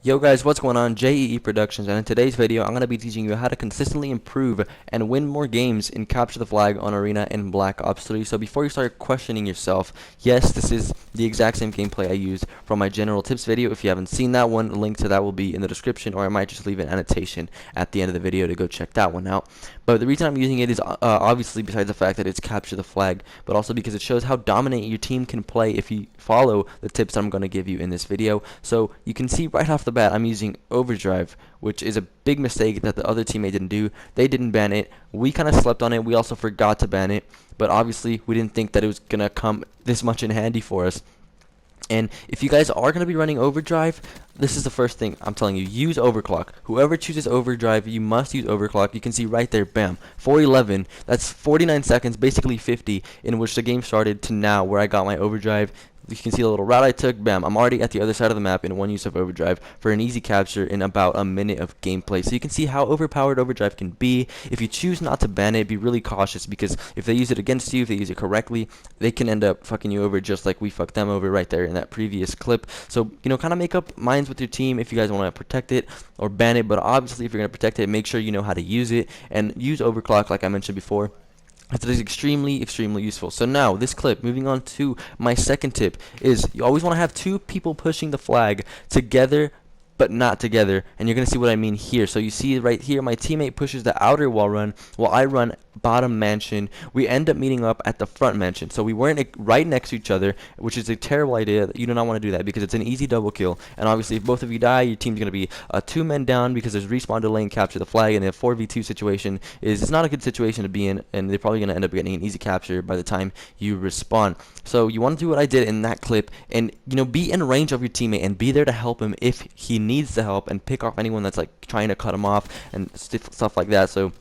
Yo guys, what's going on? J.E.E Productions, and in today's video I'm going to be teaching you how to consistently improve and win more games in Capture the Flag on Arena in Black Ops 3. So before you start questioning yourself, yes, this is the exact same gameplay I used from my general tips video. If you haven't seen that one, a link to that will be in the description, or I might just leave an annotation at the end of the video to go check that one out. But the reason I'm using it is obviously besides the fact that it's Capture the Flag, but also because it shows how dominant your team can play if you follow the tips I'm going to give you in this video. So you can see right off the bat I'm using Overdrive, which is a big mistake that the other teammate didn't do. They didn't ban it. We kind of slept on it. We also forgot to ban it, but obviously we didn't think that it was going to come this much in handy for us. And if you guys are going to be running Overdrive, this is the first thing I'm telling you. Use Overclock. Whoever chooses Overdrive, you must use Overclock. You can see right there, bam, 411. That's 49 seconds, basically 50, in which the game started to now where I got my Overdrive. You can see the little route I took, bam, I'm already at the other side of the map in one use of Overdrive for an easy capture in about a minute of gameplay. So you can see how overpowered Overdrive can be. If you choose not to ban it, be really cautious, because if they use it against you, if they use it correctly, they can end up fucking you over just like we fucked them over right there in that previous clip. So, you know, kind of make up minds with your team if you guys want to protect it or ban it, but obviously if you're going to protect it, make sure you know how to use it, and use Overclock like I mentioned before. It is extremely useful. So now this clip, moving on to my second tip, is you always want to have two people pushing the flag together but not together, and you're gonna see what I mean here. So you see right here, my teammate pushes the outer wall run while I run bottom mansion. We end up meeting up at the front mansion, so we weren't right next to each other, which is a terrible idea. You do not want to do that because it's an easy double kill, and obviously if both of you die, your team's gonna be 2 men down because there's respawn delay and capture the flag, and the 4v2 situation is it's not a good situation to be in, and they're probably gonna end up getting an easy capture by the time you respawn. So you want to do what I did in that clip, and you know, be in range of your teammate and be there to help him if he needs the help, and pick off anyone that's like trying to cut him off and stuff like that. So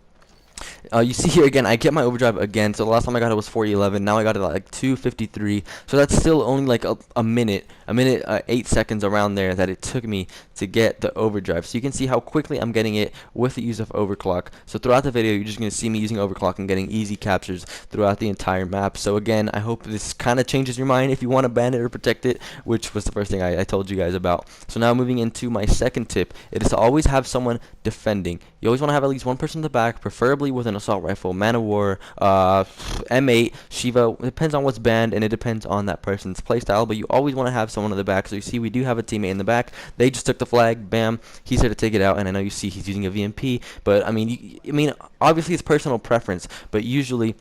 you see here again, I get my Overdrive again. So the last time I got it was 411. Now I got it at like 253. So that's still only like a minute, 8 seconds around there that it took me to get the Overdrive. So you can see how quickly I'm getting it with the use of Overclock. So throughout the video, you're just going to see me using Overclock and getting easy captures throughout the entire map. So again, I hope this kind of changes your mind if you want to ban it or protect it, which was the first thing I told you guys about. So now moving into my second tip, it is to always have someone defending. You always want to have at least one person in the back, preferably with an assault rifle, man of war, M8, Shiva. It depends on what's banned, and it depends on that person's playstyle, but you always want to have someone in the back. So you see we do have a teammate in the back. They just took the flag, bam, he's here to take it out, and I know you see he's using a VMP, but I mean, obviously it's personal preference, but usually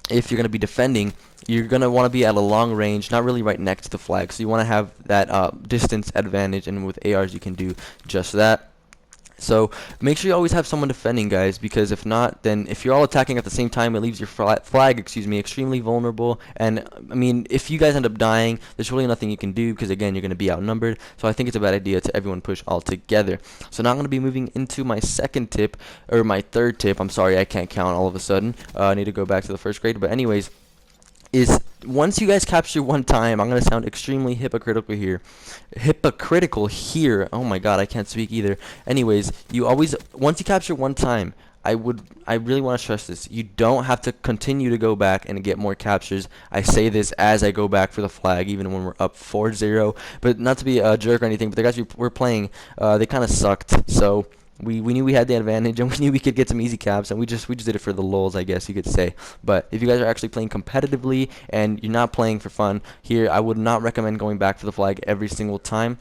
if you're going to be defending, you're going to want to be at a long range, not really right next to the flag, so you want to have that distance advantage, and with ARs you can do just that. So make sure you always have someone defending, guys, because if not, then if you're all attacking at the same time, it leaves your flag extremely vulnerable. And I mean, if you guys end up dying, there's really nothing you can do because again, you're going to be outnumbered. So I think it's a bad idea to everyone push all together. So now I'm going to be moving into my second tip, or my third tip. I'm sorry, I can't count all of a sudden. I need to go back to the first grade. But anyways, is once you guys capture one time, I'm going to sound extremely hypocritical here. Oh my god, I can't speak either. Anyways, once you capture one time, I really want to stress this. You don't have to continue to go back and get more captures. I say this as I go back for the flag, even when we're up 4-0. But not to be a jerk or anything, but the guys we were playing, they kind of sucked. So we knew we had the advantage, and we knew we could get some easy caps, and we just did it for the lulz, I guess you could say. But if you guys are actually playing competitively and you're not playing for fun here, I would not recommend going back for the flag every single time.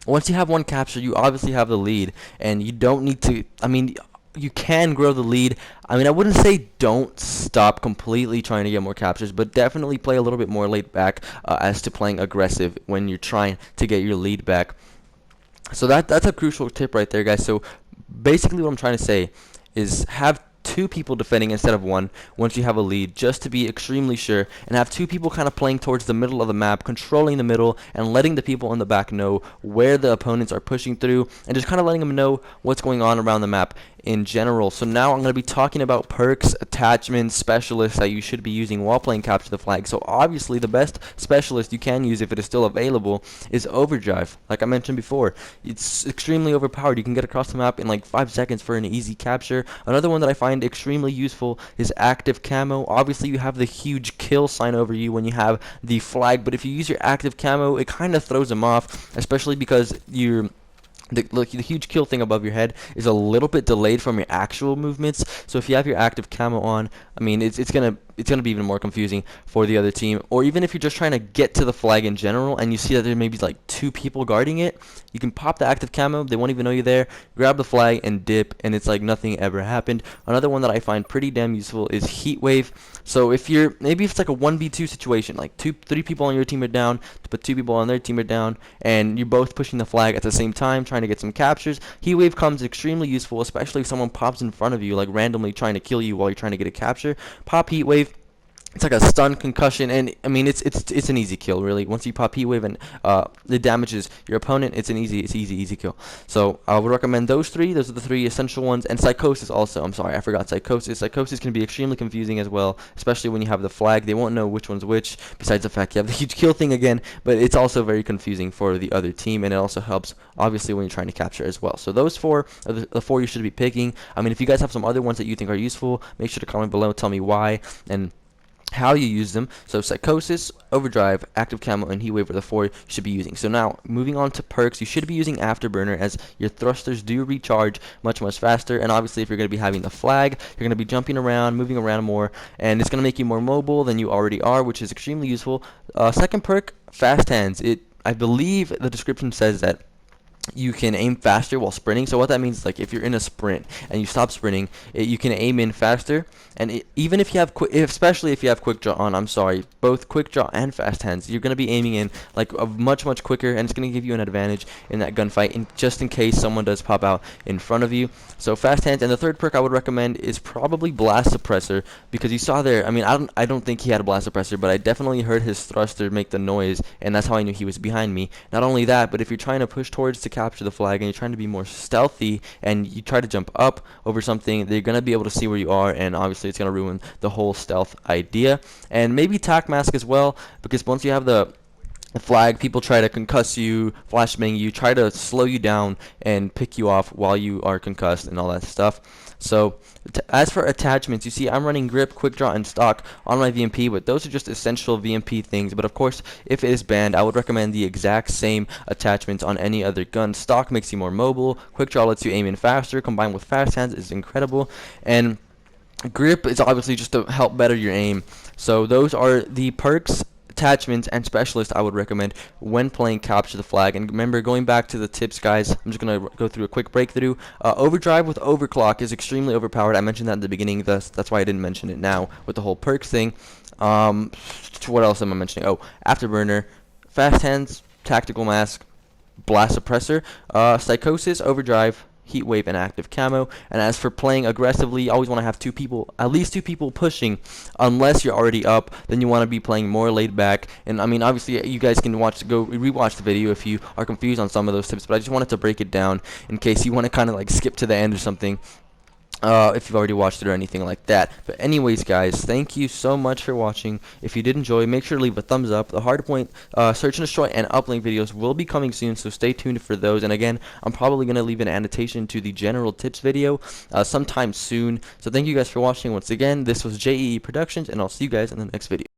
Once you have one capture, you obviously have the lead, and you don't need to, I mean, you can grow the lead. I mean, I wouldn't say don't stop completely trying to get more captures, but definitely play a little bit more laid back as to playing aggressive when you're trying to get your lead back. So that's a crucial tip right there, guys. So basically what I'm trying to say is have two people defending instead of one once you have a lead, just to be extremely sure, and have two people kind of playing towards the middle of the map, controlling the middle and letting the people in the back know where the opponents are pushing through, and just kind of letting them know what's going on around the map in general. So now I'm going to be talking about perks, attachments, specialists that you should be using while playing Capture the Flag. So obviously the best specialist you can use, if it is still available, is Overdrive. Like I mentioned before, it's extremely overpowered. You can get across the map in like 5 seconds for an easy capture. Another one that I find extremely useful is Active Camo. Obviously you have the huge kill sign over you when you have the flag, but if you use your Active Camo, it kind of throws them off, especially because you're The huge kill thing above your head is a little bit delayed from your actual movements. So if you have your active camo on, I mean, it's gonna be even more confusing for the other team. Or even if you're just trying to get to the flag in general, and you see that there may be like 2 people guarding it, you can pop the active camo. They won't even know you're there. Grab the flag and dip, and it's like nothing ever happened. Another one that I find pretty damn useful is heat wave. So if it's like a 1v2 situation, like 3 people on your team are down, but 2 people on their team are down, and you're both pushing the flag at the same time, trying to get some captures. Heat wave comes extremely useful, especially if someone pops in front of you, like randomly trying to kill you while you're trying to get a capture. Pop heat wave. It's like a stun concussion, and I mean it's an easy kill really. Once you pop heat wave and it damages your opponent, it's easy kill. So I would recommend those three. Those are the 3 essential ones. And psychosis also. I'm sorry, I forgot psychosis. Psychosis can be extremely confusing as well, especially when you have the flag. They won't know which one's which. Besides the fact you have the huge kill thing again, but it's also very confusing for the other team, and it also helps obviously when you're trying to capture as well. So those 4 are the 4 you should be picking. I mean, if you guys have some other ones that you think are useful, make sure to comment below. Tell me why and how you use them. So psychosis, overdrive, active camo, and heat wave are the 4 you should be using. So now moving on to perks, you should be using afterburner, as your thrusters do recharge much faster. And obviously if you're going to be having the flag, you're going to be jumping around, moving around more, and it's going to make you more mobile than you already are, which is extremely useful. Second perk, fast hands. I believe the description says that you can aim faster while sprinting. So what that means is, like, if you're in a sprint and you stop sprinting, you can aim in faster. And even if you have especially if you have quick draw on, I'm sorry, both quick draw and fast hands, you're gonna be aiming in like a much quicker, and it's gonna give you an advantage in that gunfight, just in case someone does pop out in front of you. So fast hands. And the third perk I would recommend is probably blast suppressor, because you saw there. I mean, I don't think he had a blast suppressor, but I definitely heard his thruster make the noise, and that's how I knew he was behind me. Not only that, but if you're trying to push towards to capture the flag and you're trying to be more stealthy and you try to jump up over something, they're going to be able to see where you are, and obviously it's going to ruin the whole stealth idea. And maybe tac mask as well, because once you have the flag, people try to concuss you, flashbang you, try to slow you down and pick you off while you are concussed and all that stuff. So as for attachments, you see I'm running grip, quick draw, and stock on my VMP, but those are just essential VMP things. But of course, if it is banned, I would recommend the exact same attachments on any other gun. Stock makes you more mobile, quick draw lets you aim in faster, combined with fast hands is incredible, and grip is obviously just to help better your aim. So those are the perks, attachments, and specialists I would recommend when playing capture the flag. And remember, going back to the tips, guys, I'm just gonna go through a quick breakthrough. Overdrive with overclock is extremely overpowered. I mentioned that in the beginning, that's why I didn't mention it now with the whole perks thing. What else am I mentioning? Oh, afterburner, fast hands, tactical mask, blast suppressor, psychosis, overdrive, heat wave, and active camo. And as for playing aggressively, you always want to have 2 people, at least 2 people pushing, unless you're already up. Then you want to be playing more laid back. And I mean, obviously you guys can go rewatch the video if you are confused on some of those tips, but I just wanted to break it down in case you want to kind of like skip to the end or something, if you've already watched it or anything like that. But anyways, guys, thank you so much for watching. If you did enjoy, make sure to leave a thumbs up. The hardpoint, search and destroy, and uplink videos will be coming soon, so stay tuned for those. And again, I'm probably going to leave an annotation to the general tips video sometime soon. So thank you guys for watching once again. This was J.E.E. Productions, and I'll see you guys in the next video.